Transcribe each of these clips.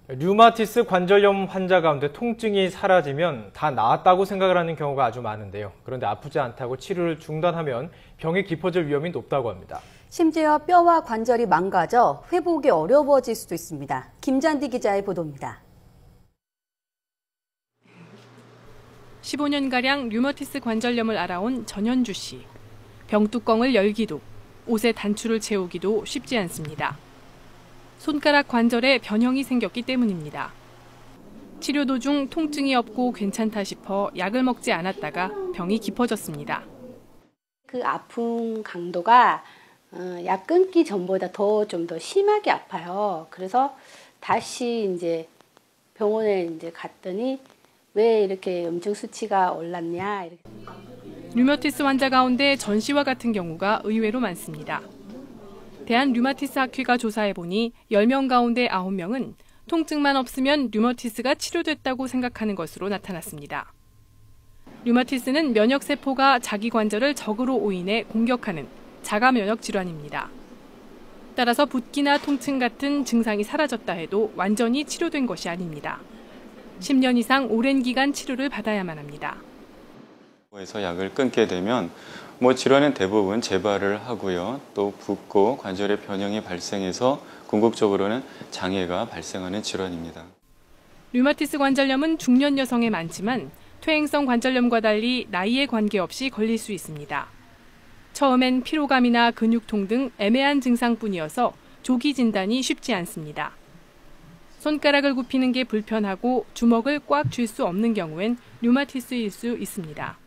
류마티스 관절염 환자 가운데 통증이 사라지면 다 나았다고 생각을 하는 경우가 아주 많은데요. 그런데 아프지 않다고 치료를 중단하면 병이 깊어질 위험이 높다고 합니다. 심지어 뼈와 관절이 망가져 회복이 어려워질 수도 있습니다. 김잔디 기자의 보도입니다. 15년가량 류마티스 관절염을 앓아온 전현주 씨. 병뚜껑을 열기도, 옷의 단추를 채우기도 쉽지 않습니다. 손가락 관절에 변형이 생겼기 때문입니다. 치료 도중 통증이 없고 괜찮다 싶어 약을 먹지 않았다가 병이 깊어졌습니다. 그 아픈 강도가 약 끊기 전보다 좀 더 심하게 아파요. 그래서 다시 이제 병원에 이제 갔더니 왜 이렇게 염증 수치가 올랐냐. 이렇게. 류마티스 환자 가운데 전 씨와 같은 경우가 의외로 많습니다. 대한류마티스학회가 조사해보니 10명 가운데 9명은 통증만 없으면 류마티스가 치료됐다고 생각하는 것으로 나타났습니다. 류마티스는 면역세포가 자기 관절을 적으로 오인해 공격하는 자가 면역 질환입니다. 따라서 붓기나 통증 같은 증상이 사라졌다 해도 완전히 치료된 것이 아닙니다. 10년 이상 오랜 기간 치료를 받아야만 합니다. 에서 약을 끊게 되면 질환은 대부분 재발을 하고요. 또 붓고 관절의 변형이 발생해서 궁극적으로는 장애가 발생하는 질환입니다. 류마티스 관절염은 중년 여성에 많지만 퇴행성 관절염과 달리 나이에 관계없이 걸릴 수 있습니다. 처음엔 피로감이나 근육통 등 애매한 증상뿐이어서 조기 진단이 쉽지 않습니다. 손가락을 굽히는 게 불편하고 주먹을 꽉 쥘 수 없는 경우엔 류마티스일 수 있습니다.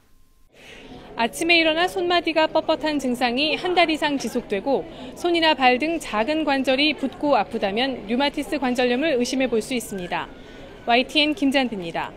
아침에 일어나 손마디가 뻣뻣한 증상이 한 달 이상 지속되고 손이나 발 등 작은 관절이 붓고 아프다면 류마티스 관절염을 의심해 볼 수 있습니다. YTN 김잔디입니다.